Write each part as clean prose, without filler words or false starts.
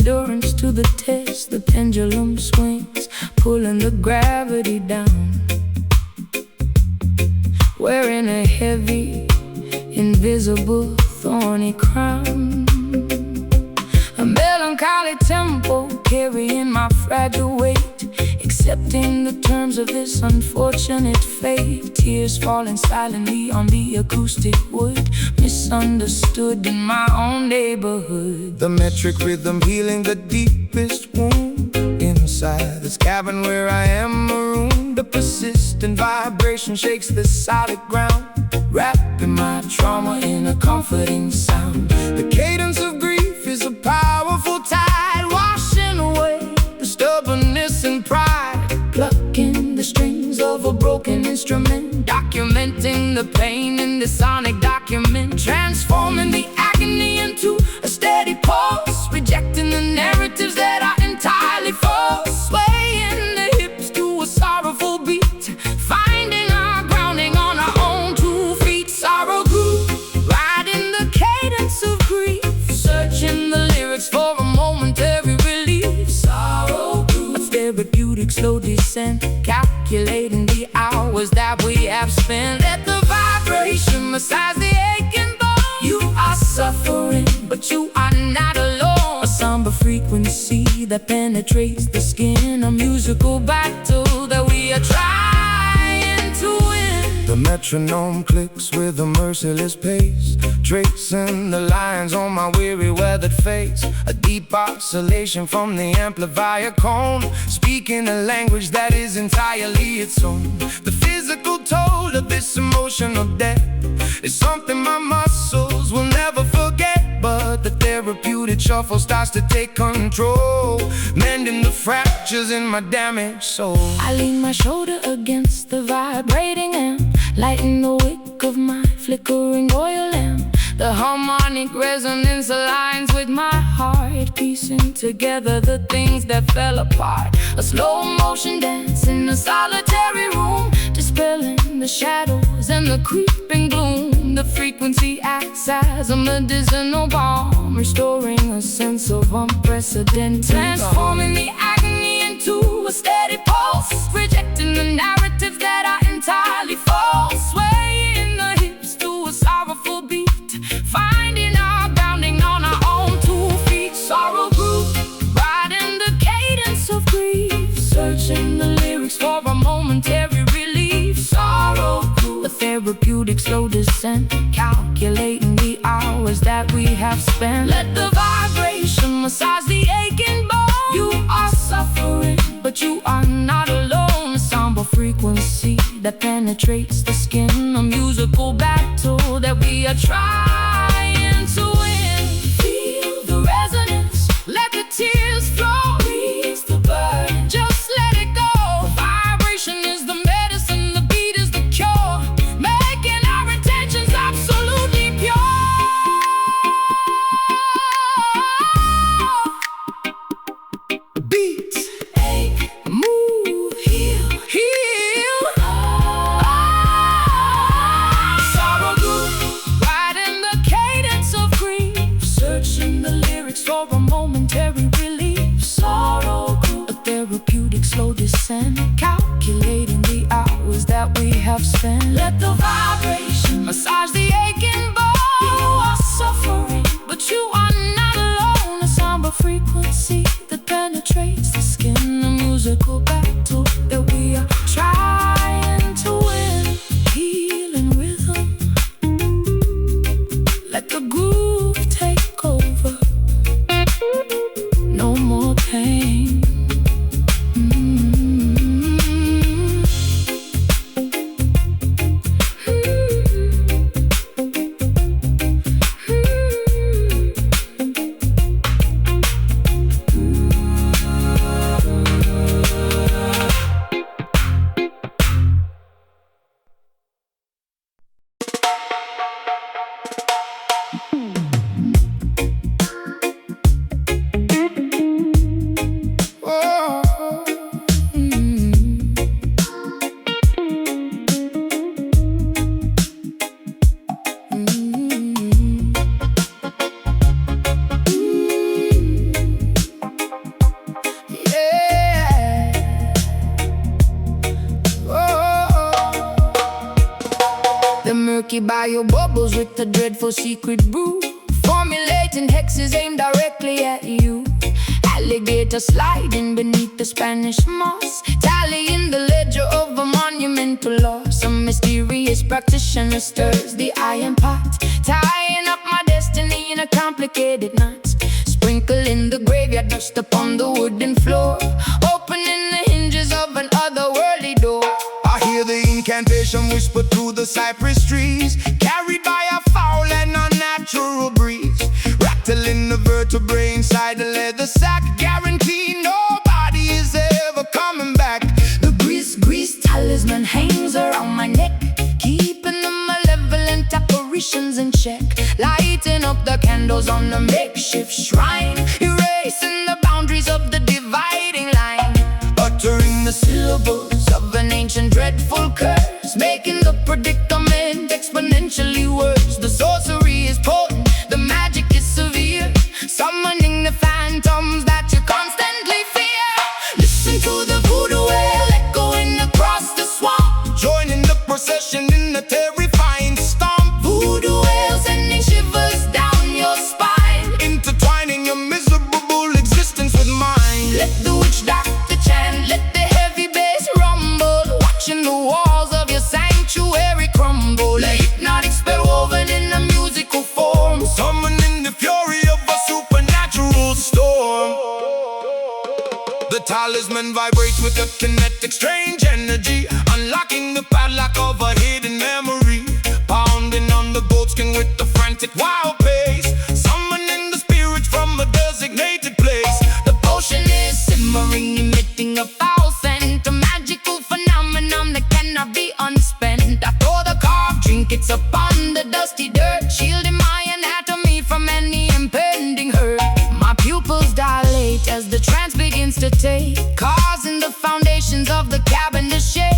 endurance to the test. The pendulum swings, pulling the gravity down, wearing a heavy, invisible, thorny crown. A melancholy tempo carrying my fragile weight, accepting the terms of this unfortunate fate. Tears falling silently on the acoustic wood, misunderstood in my own neighborhood. The metric rhythm healing the deepest wound inside this cabin where I am marooned. The persistent vibration shakes the solid ground, wrapping my trauma in a comforting sound. The cadence of grief is a powerful tide, washing away the stubbornness and pride, plucking the strings of a broken instrument, documenting the pain in the sonic document, transforming the agony into a steady pulse, rejecting the narratives that are entirely false, swaying the hips to a sorrowful beat, finding our grounding on our own 2 feet. Sorrow grew, riding the cadence of grief, searching the lyrics for a momentary relief. Sorrow grew, a therapeutic slow descent, calculating the hours that we have spent. Let the vibration massage the aching bone. You are suffering, but you are not alone. A somber frequency that penetrates the skin, a musical battle that we are trying to win. The metronome clicks with a merciless pace, tracing the lines on my weary weathered face. A deep oscillation from the amplifier cone, speaking a language that is entirely its own. The physical toll of this emotional debt is something my muscles will never forget, but the therapeutic shuffle starts to take control, mending the fractures in my damaged soul. I lean my shoulder against the vibrating amp, lighting the wick of my flickering oil lamp. The harmonic resonance aligns with my heart, piecing together the things that fell apart. A slow motion dance in a solitary room, dispelling the shadows and the creeping gloom. The frequency acts as a medicinal balm, restoring a sense of unprecedented, transforming the agony into a steady pulse, rejecting the narratives that are entirely false, swaying the hips to a sorrowful beat, finding our grounding on our own 2 feet. Sorrow grew, riding the cadence of grief, searching the lyrics for a momentary relief. Sorrow grew, a therapeutic slow descent, calculating the hours that we have spent. Let the vibration massage the aching bone. You are suffering, but you are not alone. A somber frequency that penetrates the skin, a musical battle that we are trying to win. Feel the resonance, let the tears flow, release the burden, just let it go. The vibration is the medicine, the beat is the cure, making our intentions absolutely pure. Beat, Ache, move, heal, heal. Sorrow grew, riding the cadence of grief, searching the lyrics for a momentary relief. Sorrow grew, a therapeutic slow descent, calculating the hours that we have spent. Let the vibration massage the aching bone. You are suffering, but you are not alone. A somber frequency that penetrates the skin, a musical battle that we are trying to win. Healing rhythm, let the groove take over. No more pain. Rocky bio bubbles with the dreadful secret brew, formulating hexes aimed directly at you. Alligator sliding beneath the Spanish moss, tallying the ledger of a monumental loss. Some mysterious practitioner stirs the iron pot, tying up my destiny in a complicated knot. Sprinkling the graveyard dust upon the wooden floor, opening the hinges of an otherworldly door. I hear the incantation whisper through the cypress trees, carried by a foul and unnatural breeze, rattling the vertebrae inside the leather sack, guarantee nobody is ever coming back. The grease talisman hangs around my neck, keeping the malevolent apparitions in check, lighting up the candles on the makeshift shrine, erasing the boundaries of the dividing line, Uttering the syllables of an ancient dreadful curse, making the predicament exponentially worse. The sorcery is potent, the magic is severe, summoning the phantoms that you constantly fear. Listen to the voodoo wail echoing across the swamp, joining the procession in the terrifying stomp. voodoo wail sending shivers down your spine. Intertwining your miserable existence with mine. Let the witch doctor chant, let the heavy bass rumble, watching the walls of your sanctuary crumble. A hypnotic spell woven in a musical form, Summoning the fury of a supernatural storm. The talisman vibrates with a kinetic strange energy, unlocking the padlock of a hidden memory, pounding on the goatskin with the frantic wild pace, summoning the spirits from a designated place. the potion is simmering, emitting a foul scent, a magical phenomenon that cannot be unspent. I throw the carved trinkets upon the dusty dirt, shielding my anatomy from any impending hurt. My pupils dilate as the trance begins to take, causing the foundations of the cabin to shake.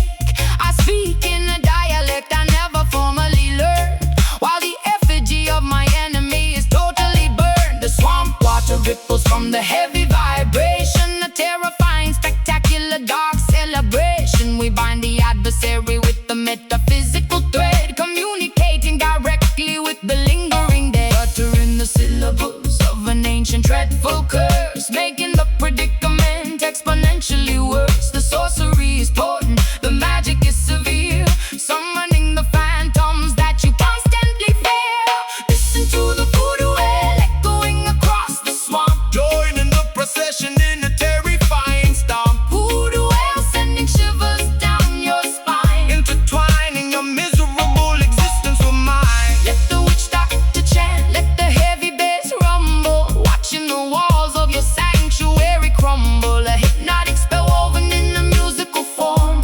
I speak in a dialect I never formally learned, while the effigy of my enemy is totally burned. The swamp water ripples from the heavy vibration, a terrifying, spectacular, dark celebration. We bind the adversary with the metaphysical thread, communicating directly with the lingering dead. Uttering the syllables of an ancient dreadful curse, making the predicament exponentially worse. The sorcery is potent, the magic is severe, summoning the phantoms that you constantly fear. Listen to the voodoo wail echoing across the swamp, Joining the procession in a terrifying stomp. voodoo wail sending shivers down your spine. Intertwining your miserable existence with mine. Let the witch doctor chant, let the heavy bass rumble, watching the walls of your sanctuary crumble. A hypnotic spell woven in a musical form,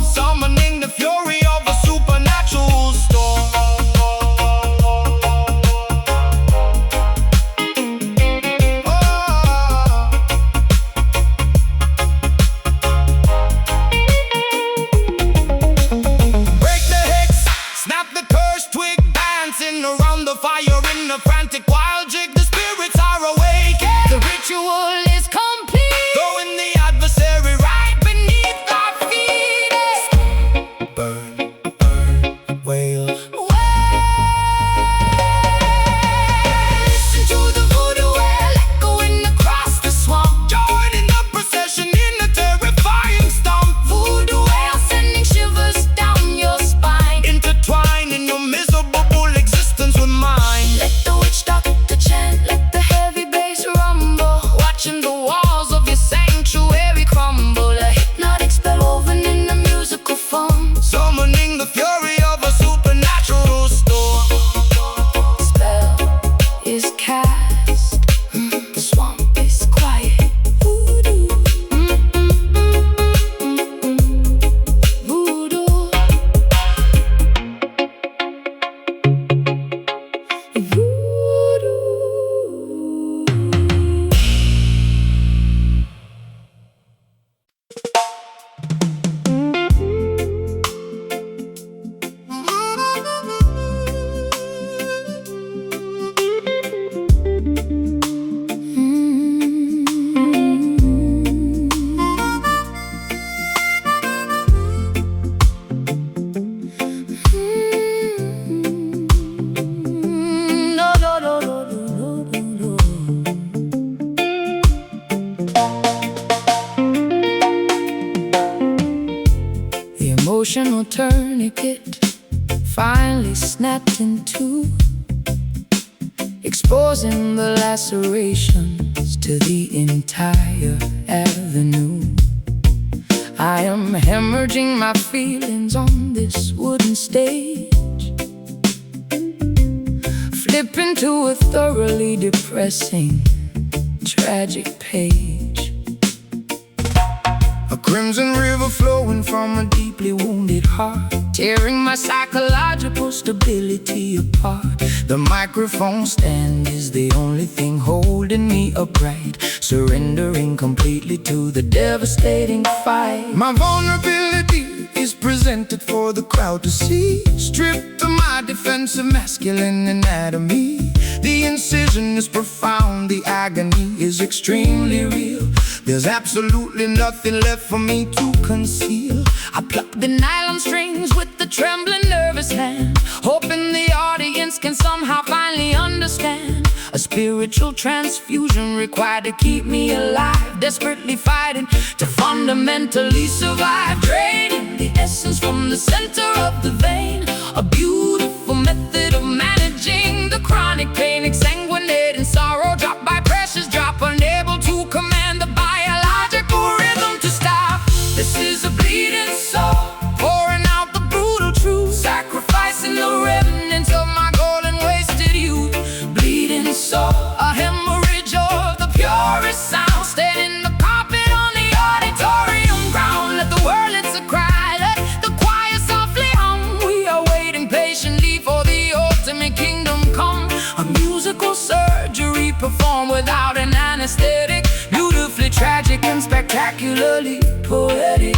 emotional tourniquet finally snapped in two, exposing the lacerations to the entire avenue. I am hemorrhaging my feelings on this wooden stage, flipping to a thoroughly depressing, tragic page. A crimson river flowing from a deeply wounded heart, tearing my psychological stability apart. The microphone stand is the only thing holding me upright, surrendering completely to the devastating fight. My vulnerability is presented for the crowd to see, stripped of my defensive masculine anatomy. The incision is profound, the agony is extremely real. There's absolutely nothing left for me to conceal. I pluck the nylon strings with the trembling, nervous hand, hoping the audience can somehow finally understand. A spiritual transfusion required to keep me alive, desperately fighting to fundamentally survive. Draining the essence from the center of the vein, a beautiful method of managing the chronic pain, exsanguinating sorrow, drop by precious drop, unable to command the biological rhythm to stop. This is a bleeding soul, pouring out the brutal truth, sacrificing the remnants of my golden wasted youth. Bleeding soul, a hemorrhage of the purest sound, staining the carpet on the auditorium ground. Let the wordlets a cry, let the choir softly hum. We are waiting patiently for the ultimate kingdom come. A musical surgery performed without an anesthetic, beautifully tragic and spectacularly poetic.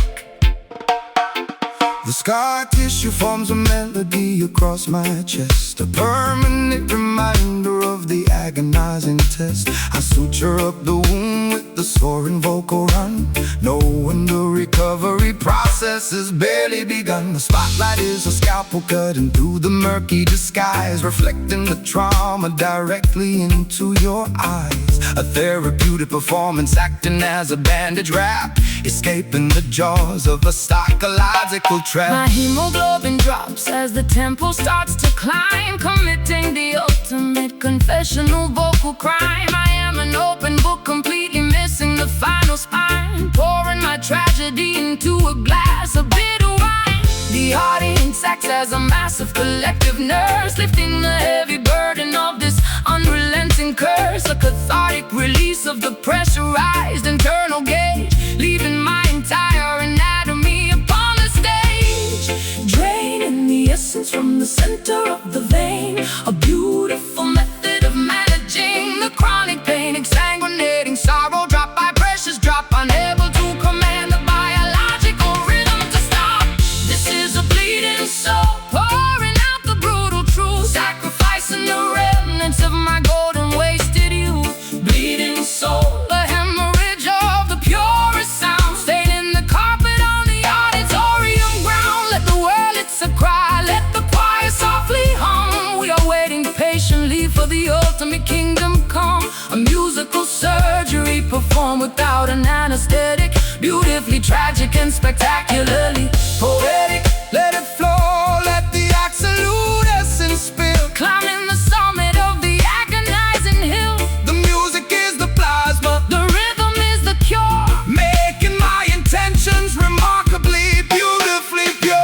The scar tissue forms a melody across my chest, a permanent reminder of the agonizing test. I suture up the wound with the soaring vocal run, knowing the recovery process has barely begun. The spotlight is a scalpel cutting through the murky disguise, reflecting the trauma directly into your eyes. A therapeutic performance acting as a bandage wrap, escaping the jaws of a psychological trap. My hemoglobin drops as the tempo starts to climb, committing the ultimate confessional vocal crime. I am an open book, completely missing the final spine, pouring my tragedy into a glass of bitter wine. The audience acts as a massive collective nurse, lifting the heavy burden of this unrelenting curse. A cathartic release of the pressurized internal gauge, leaving my entire anatomy upon the stage. Draining the essence from the center of the vein, a beautiful method of managing the chronic pain, exsanguinating sorrow, drop by precious drop, unable to command the biological rhythm to stop. This is a bleeding soul, pouring out the brutal truth, sacrificing the remnants of my golden wasted youth. Bleeding soul, a hemorrhage of the purest sound, staining the carpet on the auditorium ground. Let the world, it's a cry, let the choir softly hum. We are waiting patiently for the ultimate kingdom come. A musical surgery performed without an anesthetic, beautifully tragic and spectacularly poetic. Let it flow, let the absolute essence spill, Climbing the summit of the agonizing hill. the music is the plasma, The rhythm is the cure, making my intentions remarkably, beautifully pure.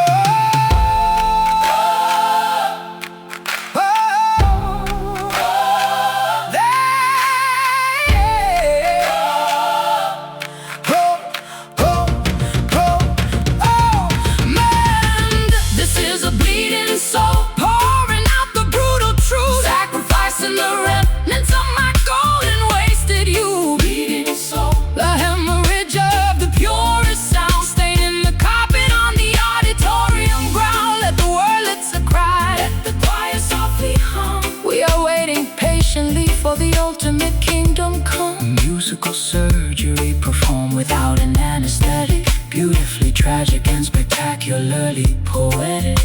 man. This is a bleeding soul, pouring out the brutal truth, sacrificing the remnants of my golden wasted youth. Bleeding soul, the hemorrhage of the purest sound, staining the carpet on the auditorium ground. Let the wordlets a cry, let the choir softly hum. We are waiting patiently for the ultimate kingdom come. Musical surgery performed Without an anesthetic, beautifully tragic and spectacularly poetic.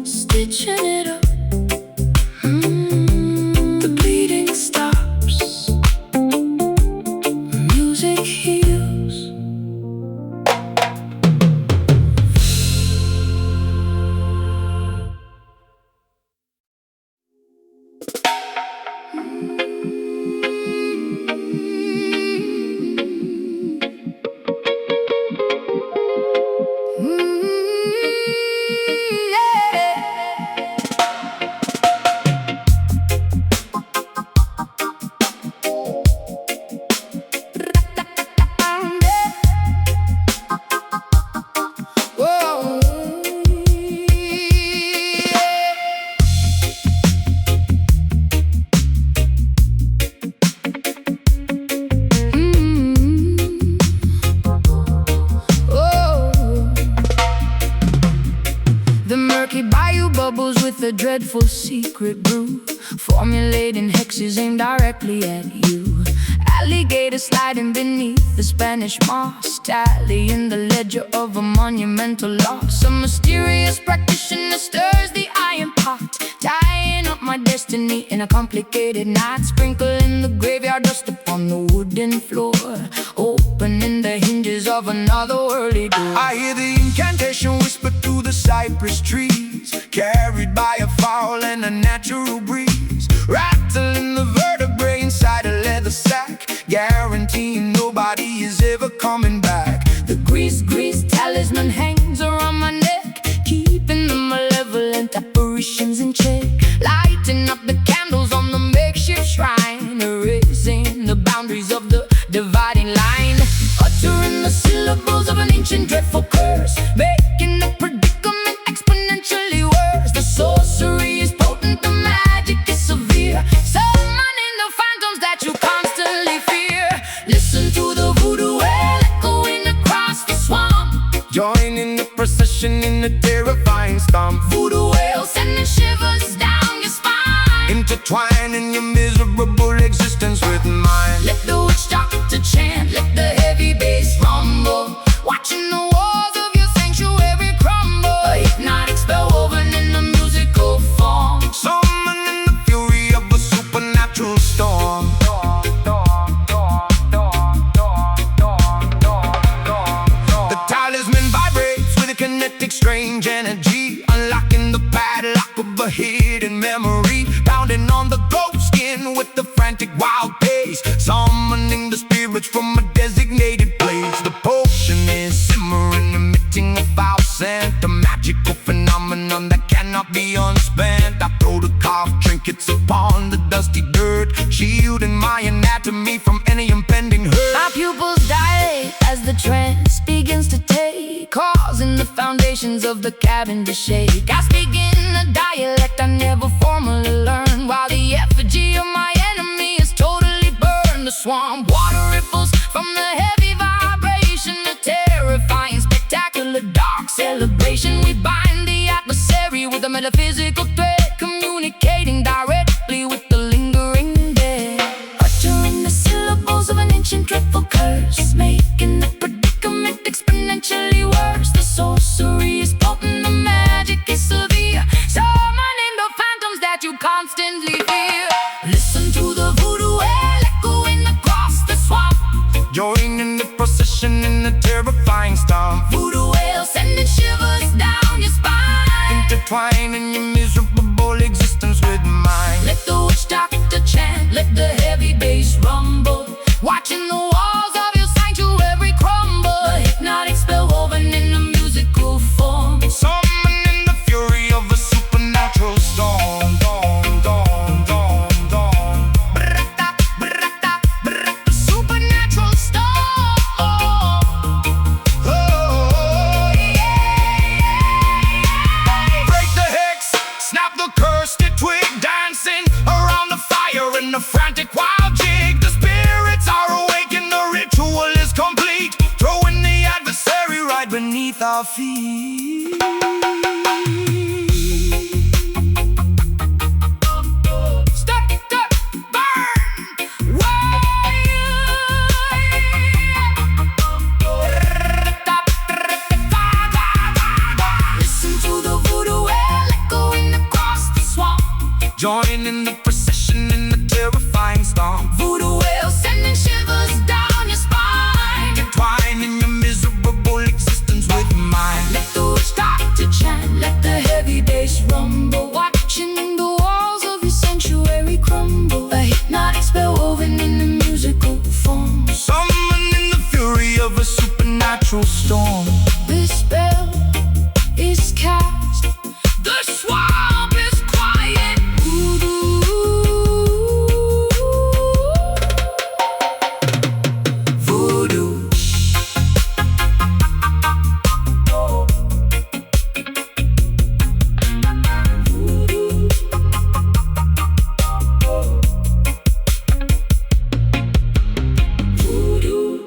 Stitching it up, the bleeding stops, music heals. a dreadful secret brew, formulating hexes aimed directly at you. Alligator sliding beneath the Spanish moss, tallying the ledger of a monumental loss. A mysterious practitioner stirs the iron pot, tying up my destiny in a complicated knot, sprinkling the graveyard dust upon the wooden floor, opening the hinges of another early door. I hear the incantation whisper through the cypress trees, carried by a foul and a natural breeze, rattling the vertebrae inside a leather sack, guaranteeing nobody is ever coming back. The grease talisman hangs around my neck, keeping the malevolent apparitions in check, lighting up the candles on the makeshift shrine, erasing the boundaries of the dividing line, uttering the syllables of an ancient dreadful curse, making the predicament exponentially worse. The sorcery is potent, the magic is severe, summoning the phantoms that you constantly fear. Listen to the voodoo wail echoing across the swamp, Join in the procession in the terrifying stomp. voodoo wail sending shivers down your spine, Intertwining your miserable existence with mine. let the witch doctor chant, let the heavy bass rumble, watching the walls of your sanctuary crumble. A hypnotic spell woven in the musical form, Summoning the fury of a supernatural storm. The talisman vibrates with a kinetic strange energy, unlocking the padlock of a hidden memory, pounding on the ghost skin with the frantic wild pace, summoning the spirits from a designated place. The potion is simmering, emitting a foul scent, a magical phenomenon that cannot be unspent. I throw the carved trinkets upon the dusty dirt, shielding my anatomy from any impending hurt. my pupils dilate as the trance begins to take, causing the foundations of the cabin to shake. I speak in a dialect I never formally learned, while the effigy of my enemy is totally burned. The swamp water ripples from the heavy vibration, a terrifying, spectacular, dark celebration. We bind the adversary with a metaphysical thread, communicating directly with the lingering dead, uttering the syllables of an ancient dreadful curse, making the predicament exponentially worse. The sorcery is potent, the magic is severe, summoning the phantoms that you constantly fear. Listen to the voodoo wail echoing across the swamp, Join in the procession in the terrifying stomp. voodoo wail sending shivers down your spine, Intertwining your miserable existence with mine. let the witch doctor chant, let the heavy bass rumble, watching the walls of your sanctuary crumble. A hypnotic spell woven in a musical form, Summoning the fury of a supernatural storm. supernatural storm. Oh, break the hex, snap the cursed twig, dancing around the fire in a frantic wild jig. The spirits are awake and the ritual is complete, throwing the adversary right beneath our feet. Step, burn, listen to the voodoo wail echoing across the swamp, Join in the procession in the terrifying storm. voodoo wail sending shivers down your spine, Entwining your miserable existence with mine. let the witch doctor chant, let the heavy bass rumble, watching the walls of your sanctuary crumble. A hypnotic spell woven in a musical form, Summoning the fury of a supernatural storm. this spell is cast, the swamp is quiet. Voodoo, voodoo. Voodoo.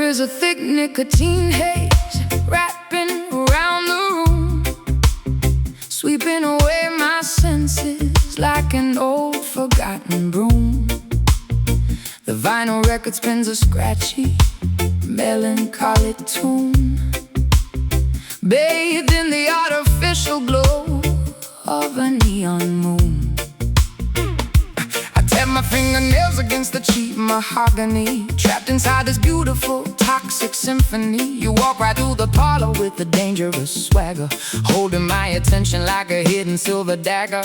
is a thick nicotine haze wrapping around the room, sweeping away my senses like an old forgotten broom. The vinyl record spins a scratchy, melancholy tune, bathed in the artificial glow of a neon moon. I tap my fingernails against the cheap mahogany, trapped inside this beautiful, toxic symphony. You walk right through the parlor with a dangerous swagger, holding my attention like a hidden silver dagger.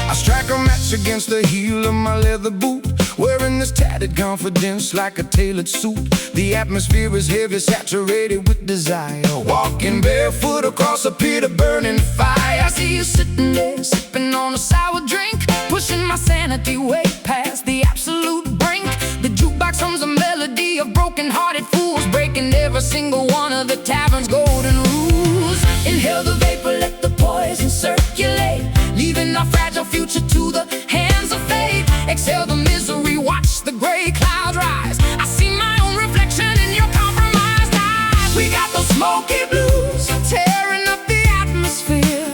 I strike a match against the heel of my leather boot, wearing this tattered confidence like a tailored suit. The atmosphere is heavy, saturated with desire, walking barefoot across a pit of burning fire. I see you sitting there, sipping on a sour drink, pushing my sanity way past the absolute brink. The jukebox hums a melody of broken-hearted fools, breaking every single one of the tavern's golden rules. Inhale the vapor, let the poison circulate, leaving our fragile future to the hands of fate. Exhale the misery, watch the gray clouds rise. I see my own reflection in your compromised eyes. We got those smoky blues tearing up the atmosphere,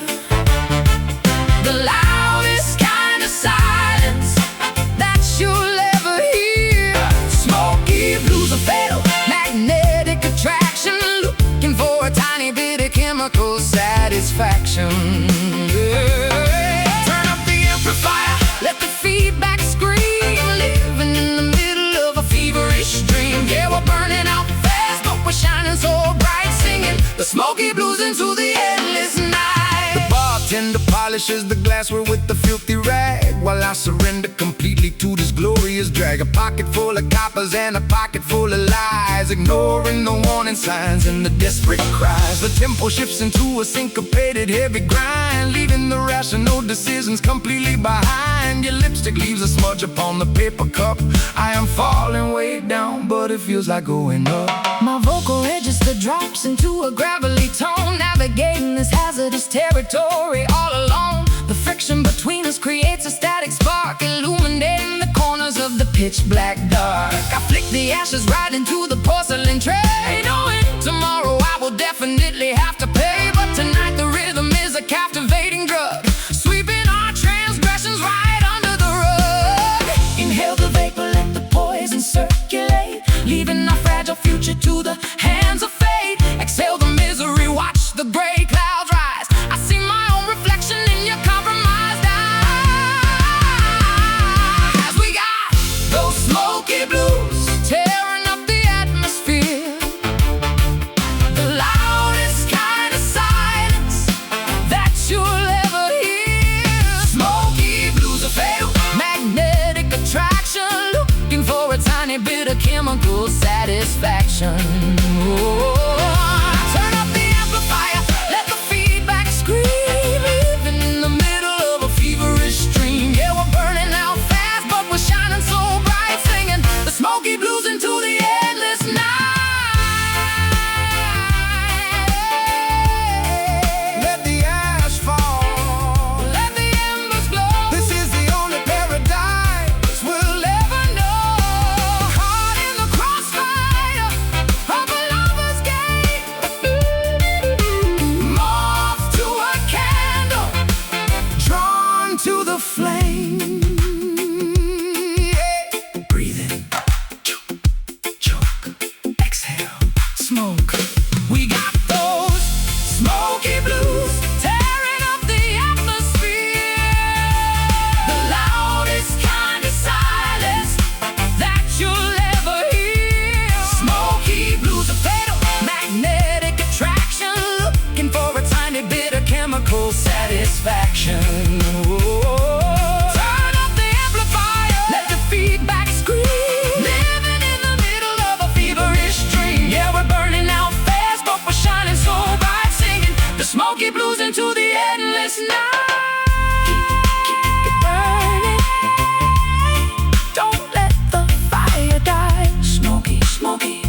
the loudest kind of silence that you'll ever hear. Smoky blues are fatal, magnetic attraction, looking for a tiny bit of chemical satisfaction. Turn up the amplifier, let the feedback scream, living in the middle of a feverish dream. Yeah, we're burning out fast, but we're shining so bright, singing the smoky blues into the endless night. The bartender polishes the glassware with the filthy rag, while I surrender completely to this glorious drag. A pocket full of coppers and a pocket full of lies, ignoring the warning signs and the desperate cries. The tempo shifts into a syncopated heavy grind, leaving the rational decisions completely behind. Your lipstick leaves a smudge upon the paper cup. I am falling way down, but it feels like going up. My vocal register drops into a gravelly tone, navigating this hazardous territory all alone. The friction between us creates a static spark, illuminating the corners of the pitch black dark. I flick the ashes right into the porcelain tray, knowing tomorrow I will definitely have to pay. But tonight the rhythm is a captivating drug, sweeping our transgressions right under the rug. Inhale the vapor, let the poison circulate, leaving our fragile future to the hands of fate. Exhale the misery, watch the gray clouds rise. I see my own reflection in your compromised eyes. We got those smoky blues tearing up the atmosphere, the loudest kind of silence that you'll ever hear. Smoky blues are fatal, magnetic attraction, looking for a tiny bit of chemical satisfaction. Turn up the amplifier, let the feedback scream, living in the middle of a feverish dream. Yeah, we're burning out fast, but we're shining so bright, singing the smoky blues into the endless night. Let the ash fall, Let the embers glow. this is the only paradise we'll ever know. Caught in the crossfire of a lover's game, Moth to a candle, drawn to the flame. Yeah. Breathe in, choke, exhale, smoke. we got those smoky blues tearing up the atmosphere, the loudest kind of silence that you'll ever hear. Smoky blues are fatal, magnetic attraction, looking for a tiny bit of chemical satisfaction. Turn up the amplifier, let the feedback scream, living in the middle of a feverish dream. Yeah, we're burning out fast, but we're shining so bright, singing the smoky blues into the endless night. Keep it burning, don't let the fire die. Smoky, smoky.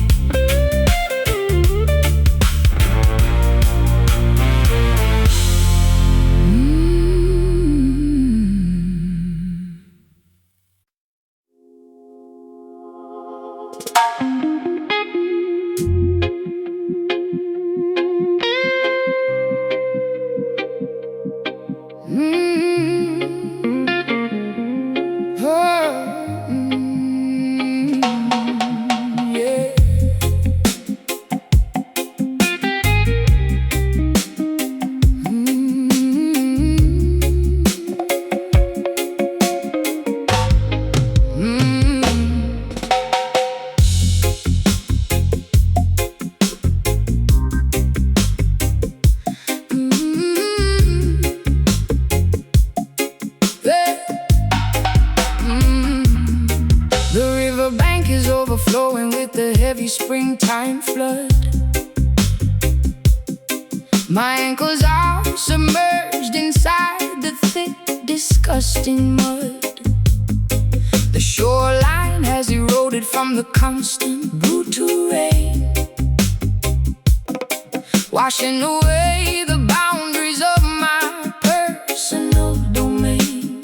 My ankles are submerged inside the thick, disgusting mud. The shoreline has eroded from the constant, brutal rain, washing away the boundaries of my personal domain.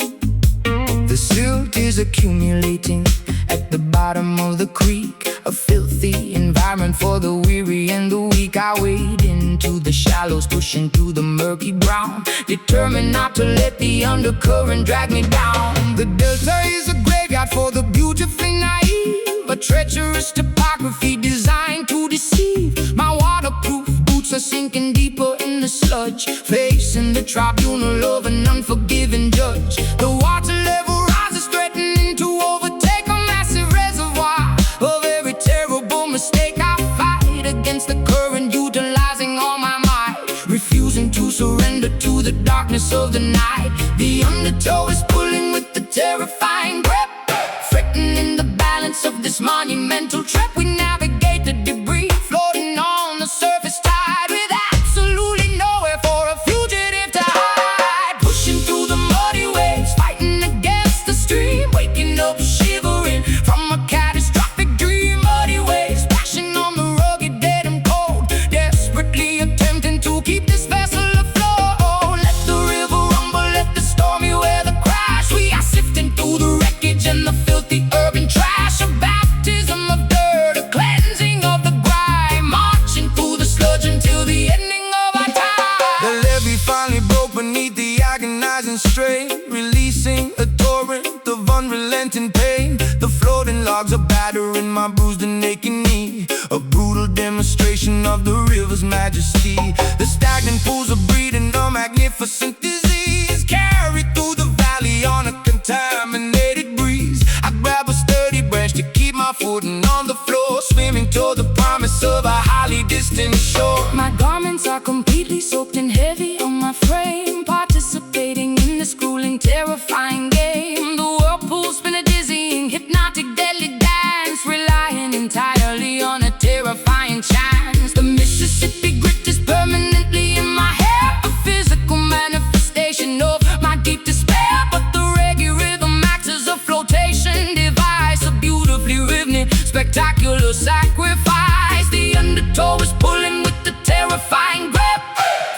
The silt is accumulating at the bottom of the creek, a filthy environment for the weary and the weak. I wade into the shallows, pushing through the murky brown, determined not to let the undercurrent drag me down. The delta is a graveyard for the beautifully naive, a treacherous topography designed to deceive. My waterproof boots are sinking deeper in the sludge, facing the tribunal of an unforgiving judge. The water level rises, threatening to overtake a massive reservoir of every terrible mistake. I fight against the current, utilizing all my might, refusing to surrender to the darkness of the night. The undertow is pulling with the terrifying grip, threatening the balance of this monumental trip. We navigate the debris, floating on the surface tide, with absolutely nowhere for a fugitive to hide. Pushing through the muddy waves, fighting against the stream, waking up shivering from a catastrophic dream. Muddy waves splashing on the rugged, dead and cold, desperately attempting to keep this vessel afloat. Let the river rumble, let the stormy weather crash. We are sifting through the wreckage and the filthy urban trash. A baptism of dirt, a cleansing of the grime, marching through the sludge until the ending of our time. The levee finally broke beneath the agonizing strain, releasing a torrent of unrelenting pain. The floating logs are battering my bruised and aching knee, a brutal demonstration of the river's majesty. The stagnant pools are breeding a magnificent disease, carried through the valley on a contaminated breeze. I grab a sturdy branch to keep my footing on the floor, swimming toward the promise of a highly distant shore. My garments are completely soaked and heavy on my frame, participating in this grueling, terrifying game. The whirlpool spin a dizzying, hypnotic, deadly dance, relying entirely on a terrifying chance. The Mississippi grit is permanently in my hair, a physical manifestation of my deep despair. But the reggae rhythm acts as a flotation device, a beautifully rhythmic, spectacular sacrifice. The undertow is pulling with the terrifying grip,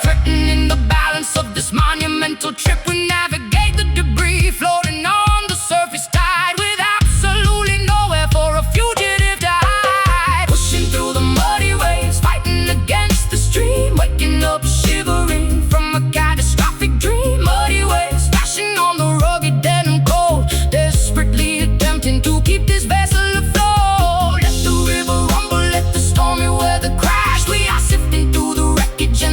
threatening the balance of this monumental trip. We navigate the debris, floating on the surface tide, with absolutely nowhere for a fugitive to hide. Pushing through the muddy waves, fighting against the stream, waking up shivering from a catastrophic dream. Muddy waves splashing on the rugged, dead and cold, desperately attempting to keep this vessel afloat. Let the river rumble, let the stormy weather crash. We are sifting through the wreckage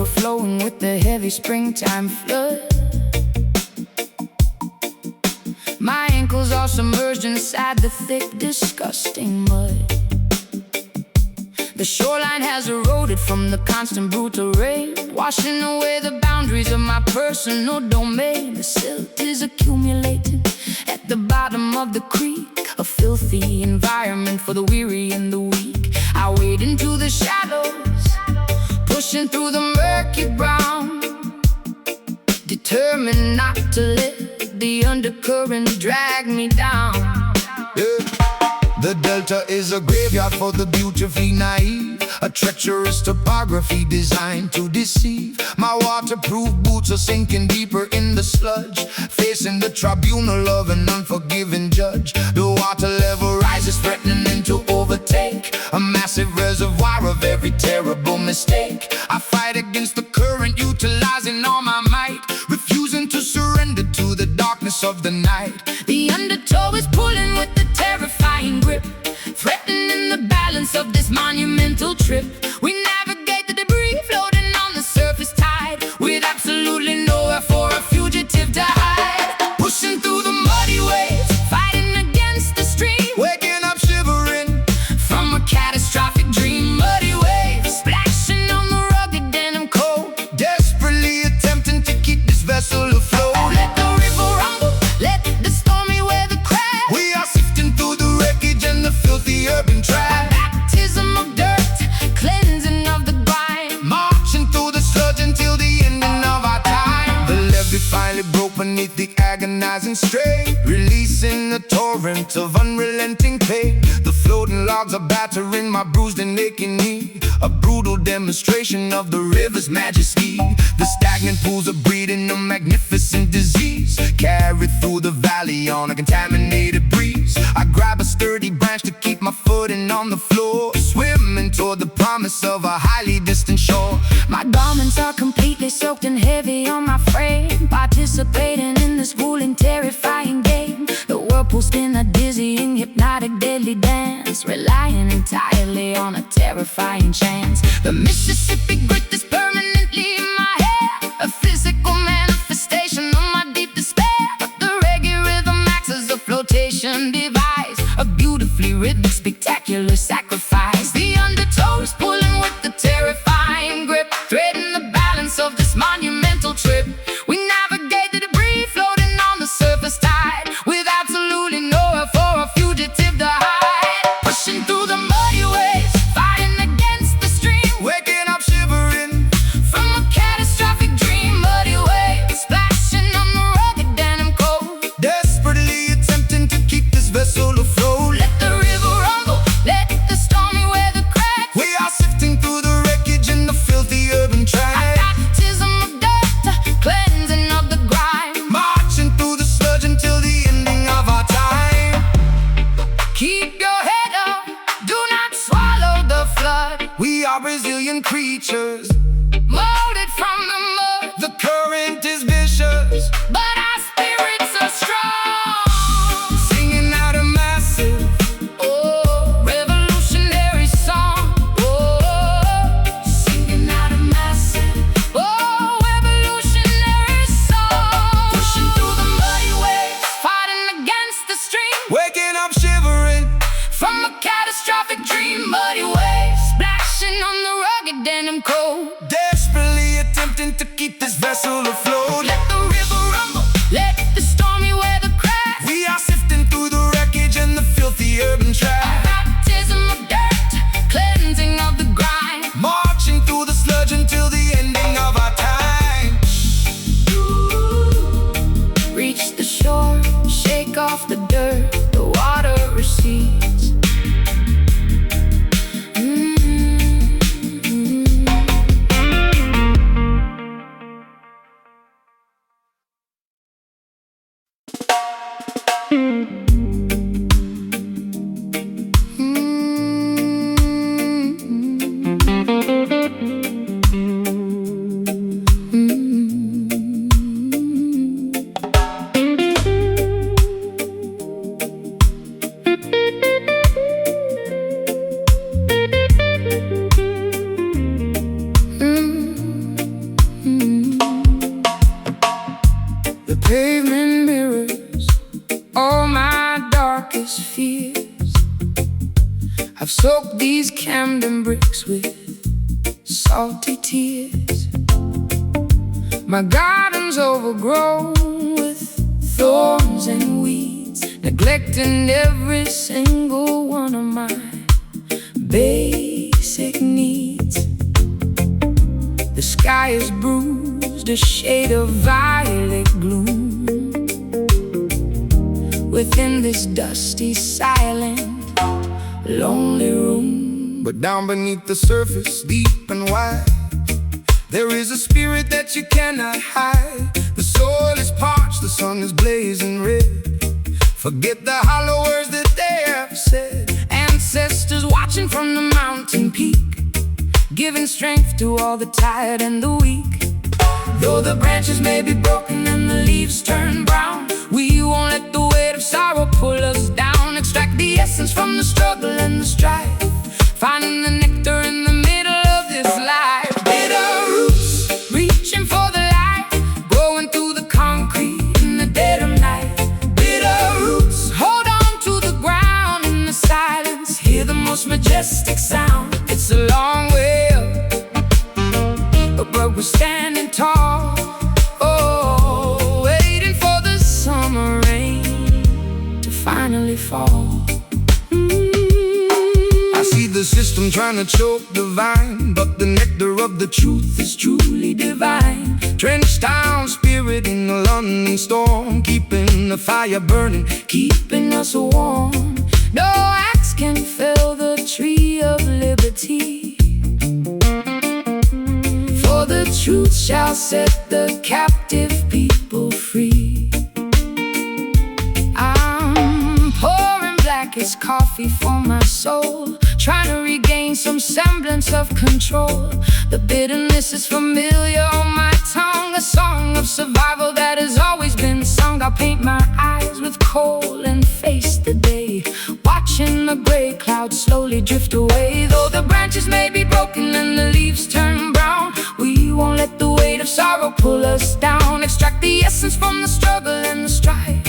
overflowing with the heavy springtime flood. My ankles are submerged inside the thick, disgusting mud. The shoreline has eroded from the constant brutal rain, washing away the boundaries of my personal domain. The silt is accumulating at the bottom of the creek, a filthy environment for the weary and the weak. I wade into the shadows, pushing through the murky brown, determined not to let the undercurrent drag me down. The Delta is a graveyard for the beautifully naive, a treacherous topography designed to deceive. My waterproof boots are sinking deeper in the sludge, facing the tribunal of an unforgiving judge. The water level rises, threatening to overtake a massive reservoir of every terrible mistake. I fight against the current, utilizing all my might, refusing to surrender to the darkness of the night. The undertow is pulling with the terrifying grip, threatening the balance of this monumental trip. We navigate the debris floating on the surface tide, with absolutely nowhere for a fugitive to hide. Pushing through the muddy waves, fighting against the stream, Waking up shivering from a catastrophic dream. Muddy waves splashing on the rugged denim coat, desperately attempting to keep this vessel afloat. let the river rumble, let the stormy weather crash. We are sifting through the wreckage and the filthy urban A trash, baptism of dirt, cleansing of the grime, marching through the sludge until the ending of our time. The levee finally broke beneath the agonizing strain, releasing a torrent of unrelenting pain. The floating logs are battering my bruised and aching knee, a brutal demonstration of the river's majesty. The stagnant pools are breeding a magnificent disease, carried through the valley on a contaminated breeze. I grab a sturdy branch to keep my footing on the floor, swimming toward the promise of a highly distant shore. my garments are completely soaked and heavy on my frame, participating in this grueling, terrifying game. The whirlpool spin a dizzying, hypnotic, deadly dance, relying entirely on a terrifying chance. The Mississippi grit is permanently in my hair, a physical manifestation of my deep despair. But the reggae rhythm acts as a flotation device, a beautifully rhythmic, spectacular sacrifice. The undertow is pulling with the terrifying grip, threading the balance of this monumental trip. We navigate the debris floating on the surface tide, with absolutely nowhere for a fugitive to hide. Pushing through the muddy waves, fighting against the stream, Waking up shivering from a catastrophic dream. Muddy waves splashing on the rugged denim coat, desperately attempting to keep this vessel afloat. let the river rumble, let the stormy weather crack. We are sifting through the wreckage and the filthy urban A trash, baptism of dirt, cleansing of the grime, marching through the sludge until the ending of our time. keep your head up, do not swallow the flood. We are resilient creatures, Molded from the mud, the current is vicious, but our spirits are strong. singing out a massive Oh, revolutionary song. Oh, singing out a massive oh, revolutionary song. Pushing through the muddy waves, fighting against the stream, waking up shivering from a catastrophic dream. Muddy waves splashing on the rugged denim coat, desperately attempting to keep this vessel afloat. let the river rumble, let the stormy weather crack. We are sifting through the wreckage and the filthy urban A trash, baptism of dirt, cleansing of the grime, marching through the sludge until the ending of our time. reach the shore, shake off the dirt, the water recedes. I've soaked these Camden bricks with salty tears. My garden's overgrown with thorns and weeds, neglecting every single one of my basic needs. The sky is bruised, a shade of violet gloom within this dusty, silent, lonely room. But down beneath the surface, deep and wide, there is a spirit that you cannot hide. The soil is parched, the sun is blazing red. Forget the hollow words that they have said. Ancestors watching from the mountain peak, giving strength to all the tired and the weak. Though the branches may be broken and the leaves turn brown, we won't let the weight of sorrow pull us down. Extract the essence from the struggle and the strife, finding the nectar in the middle of this life. Bitter roots, reaching for the light, growing through the concrete in the dead of night. Bitter roots, hold on to the ground in the silence, hear the most majestic sound. It's a long way up, but we're standing tall, oh, waiting for the summer rain to finally fall. I see the system trying to choke the vine, but the nectar of the truth is truly divine. Drenched down spirit in the London storm, keeping the fire burning, keeping us warm. No axe can fell the tree of liberty, for the truth shall set the captive people free. I'm pouring blackest coffee for my soul, trying to regain some semblance of control. The bitterness is familiar on my tongue, a song of survival that has always been sung. I'll paint my eyes with coal and face the day, watching the gray clouds slowly drift away. Though the branches may be broken and the leaves turn brown, we won't let the weight of sorrow pull us down. Extract the essence from the struggle and the strife,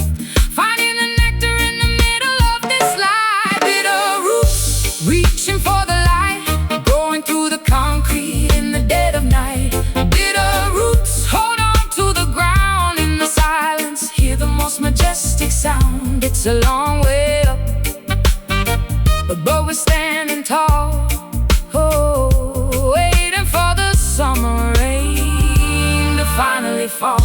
finding the nectar in the middle of this life. Bitter roots, reaching for the light, growing through the concrete in the dead of night. Bitter roots, hold on to the ground in the silence, hear the most majestic sound. It's a long way up, but we're standing tall, oh, waiting for the summer rain to finally fall.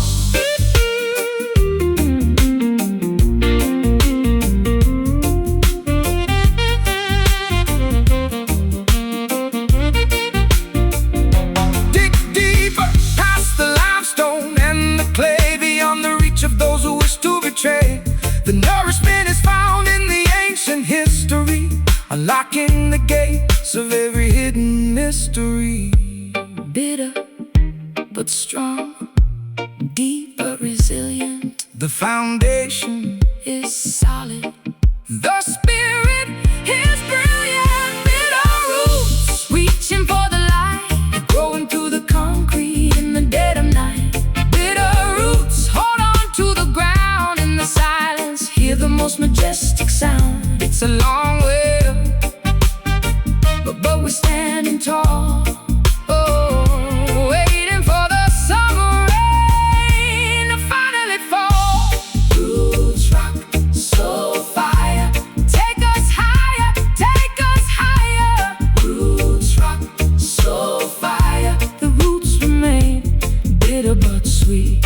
Dig deeper past the limestone and the clay, beyond the reach of those who wish to betray. The nourishment is found in the ancient history, unlocking the gates of every hidden mystery. Bitter but strong, deep but resilient, the foundation is solid, the spirit is brilliant. Bitter roots, reaching for the light, growing through the concrete in the dead of night. Bitter roots, hold on to the ground in the silence, hear the most majestic sound. It's a long way up, but we're standing tall, oh, waiting for the summer rain to finally fall. Roots rock, Soulfire, take us higher, take us higher. Roots rock, Soulfire, the roots remain bitter but sweet.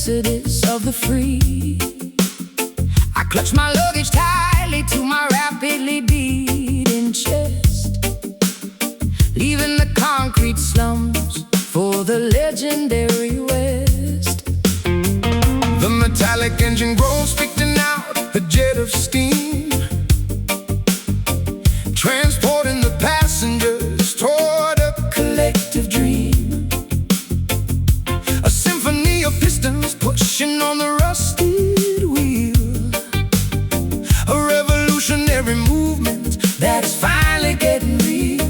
exodus of the free. I clutch my luggage tightly to my rapidly beating chest, leaving the concrete slums for the legendary West. The metallic engine groans, spitting out a jet of steam, transporting the passengers toward a collective dream. A symphony of pistons pushing on the rusted wheel, a revolutionary movement that is finally getting real.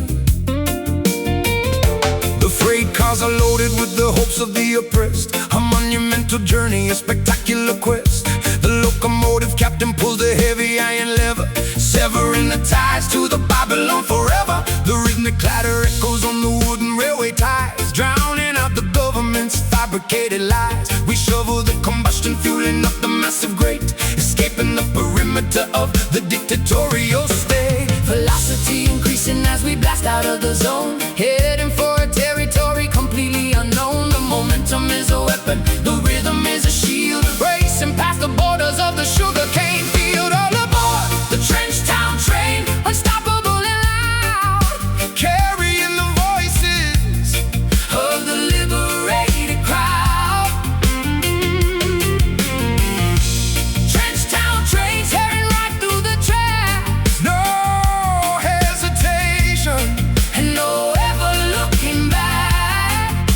The freight cars are loaded with the hopes of the oppressed, a monumental journey, a spectacular quest. The locomotive captain pulls the heavy iron lever, severing the ties to the Babylon forever. The rhythmic clatter echoes on the wooden railway ties, drowning out the government's fabricated lies. We shovel the combustion, fueling up the massive grate, escaping the perimeter of the dictatorial state. Velocity increasing as we blast out of the zone, heading for a territory completely unknown. The momentum is a weapon, the rhythm is a shield, racing past the borders of the sugarcane field. All aboard the trench town train, unstoppable and loud, Carrying the voices of the liberated crowd. Trench town train tearing right through the tracks, no hesitation, and no ever looking back.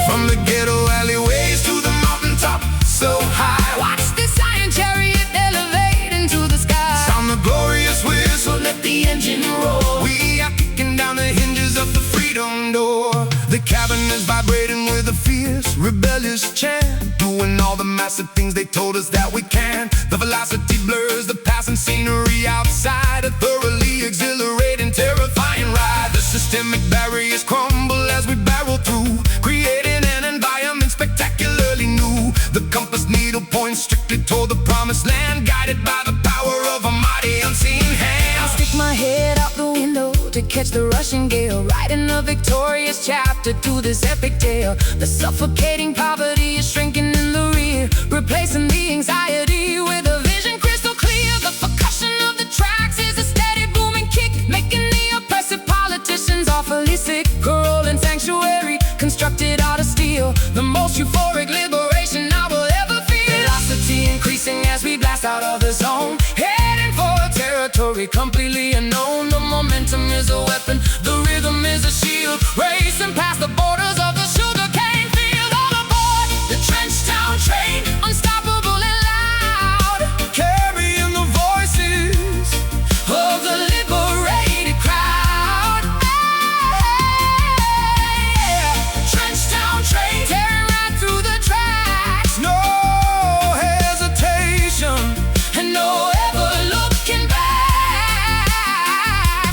from the ghetto alleyways to the mountaintop so high. Watch this iron chariot elevate into the sky. Sound the glorious whistle, Let the engine roar. we are kicking down the hinges of the freedom door. The cabin is vibrating with a fierce, rebellious chant, doing all the massive things they told us that we can't. The velocity blurs the passing scenery outside, a thoroughly exhilarating, terrifying ride. The systemic barriers crumble as we barrel through, creating an environment spectacularly new. The compass needle points strictly toward the promised land, guided by the power of a mighty unseen hand. I'll stick my head out the window to catch the rushing gale, writing a victorious chapter to this epic tale. The suffocating poverty is shrinking in the rear, replacing the anxiety with a vision crystal clear. The percussion of the tracks is a steady booming kick, making the oppressive politicians awfully sick. A rolling sanctuary constructed out of steel, the most euphoric liberation I will ever feel. Velocity increasing as we blast out of the zone, heading for a territory completely unknown. The momentum is a weapon, the rhythm is a shield, racing past the borders of the sugarcane field. All aboard the trench town train, unstoppable and loud, Carrying the voices of the liberated crowd. Trench town train tearing right through the tracks, no hesitation, and no ever looking back.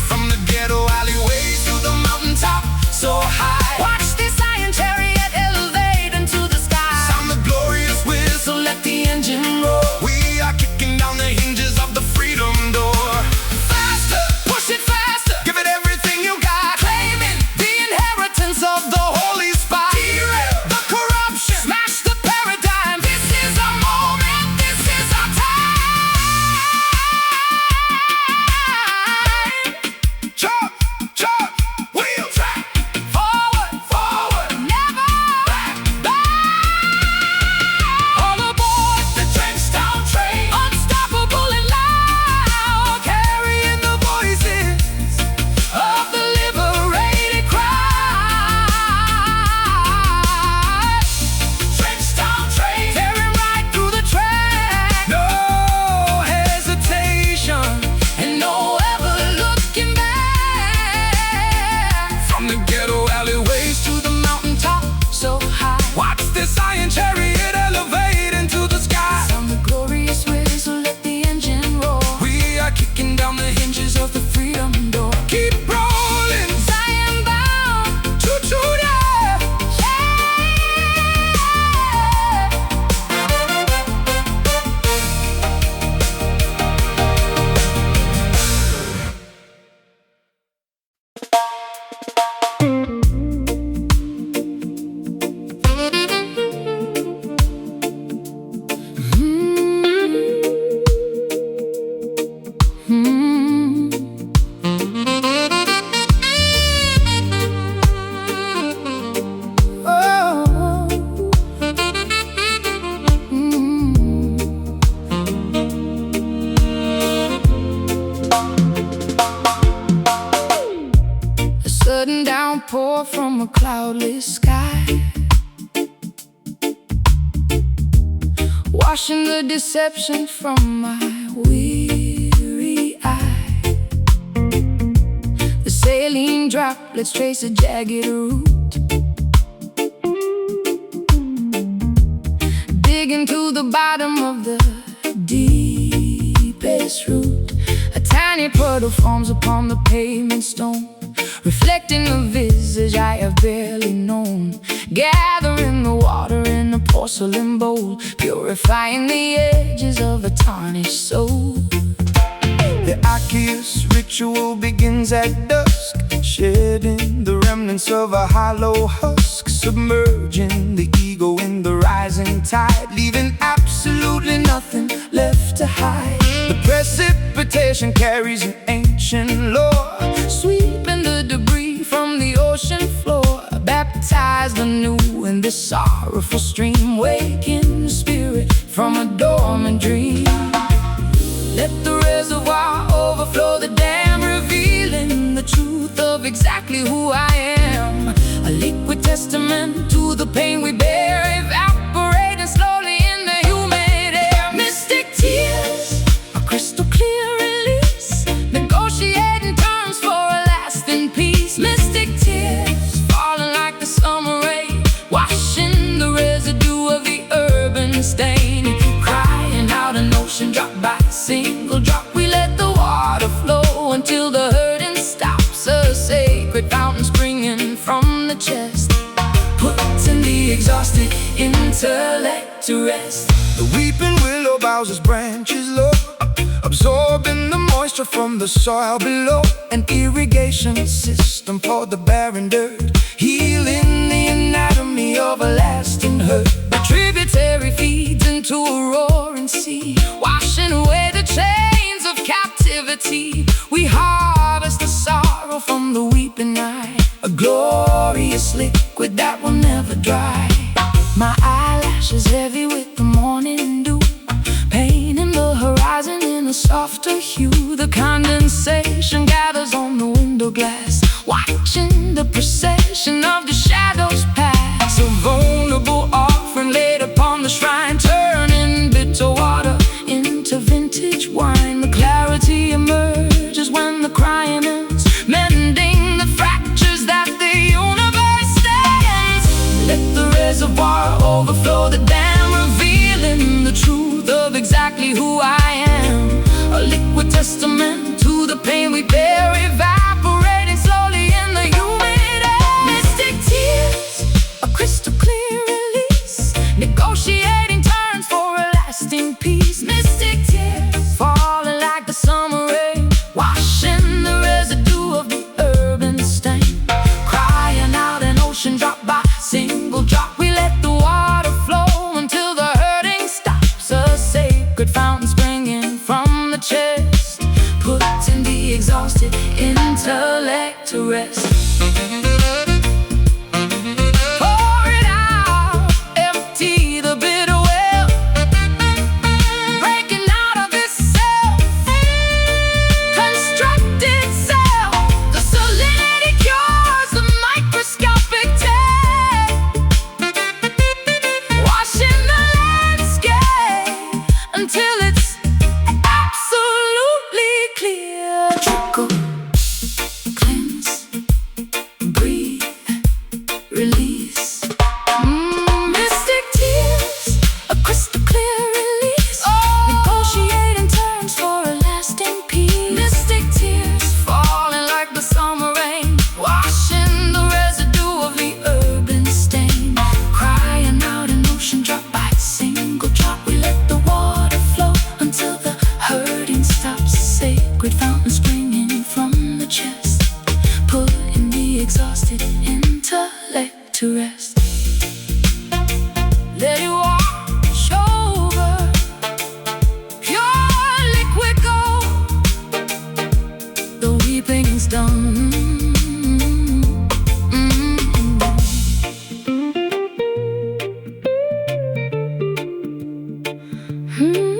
from the ghetto alleyways to the mountaintop so high. Watch this cloudless sky, washing the deception from my weary eye. The saline droplets trace a jagged route, digging to the bottom of the deepest root. A tiny puddle forms upon the pavement stone, reflecting the visage I have barely known. Gathering the water in a porcelain bowl, purifying the edges of a tarnished soul. The Arceus ritual begins at dusk, shedding the remnants of a hollow husk, submerging the ego in the rising tide, leaving absolutely nothing left to hide. The precipitation carries an ancient lore, Sweeping the debris from the ocean floor, baptized anew in this sorrowful stream, waking the spirit from a dormant dream. Let the reservoir overflow the dam, revealing the truth of exactly who I am. A liquid testament to the pain we bear, evaporating slowly in the humid air. Mystic tears, a crystal clear release, negotiating terms for a lasting peace. Mystic tears, falling like the summer rain, washing the residue of the urban stain. Crying out an ocean drop by single drop, we let the water flow until the hurting stops. A sacred fountain springing from the chest, putting the exhausted intellect to rest. the weeping willow bows its branches low, absorbing the moisture from the soil below. An irrigation system for the barren dirt, healing the anatomy of a lasting hurt. The tributary feeds into a roaring sea, washing away the chains of captivity. We harvest the sorrow from the weeping eye, a glorious liquid that will never dry. My eyelashes heavy with the morning dew, painting the horizon in a softer hue. The condensation gathers on the window glass, watching the procession of the shadows pass. A vulnerable offering laid upon the shrine, turning bitter water into vintage wine. The clarity emerges when the crying ends, mending the fractures that the universe stands. Let the reservoir overflow the dam, revealing the truth of exactly who I am. A liquid testament to the pain we bear, evaporating slowly in the humid air. Mystic tears, a crystal clear release, negotiating terms for a lasting peace. Mystic tears, falling like the summer rain, washing the residue of the urban stain. Crying out an ocean drop by single drop, we let the water flow until the hurting stops. A sacred fountain springing from the chest, putting the exhausted intellect to rest. Pour it out, empty the bitter well, breaking out of this self-constructed cell. The salinity cures the microscopic tear, washing the landscape until it's absolutely clear. Trickle, cleanse, breathe, release. Mystic tears, a crystal clear release, negotiating terms for a lasting peace. Mystic tears, falling like the summer rain, washing the residue of the urban stain. Crying out an ocean drop by single drop, we let the water flow until the hurting stops. Sacred fountain springing from the chest, putting the exhausted intellect to rest. Let it wash over, pure liquid gold. The weeping's done. Mm-hmm.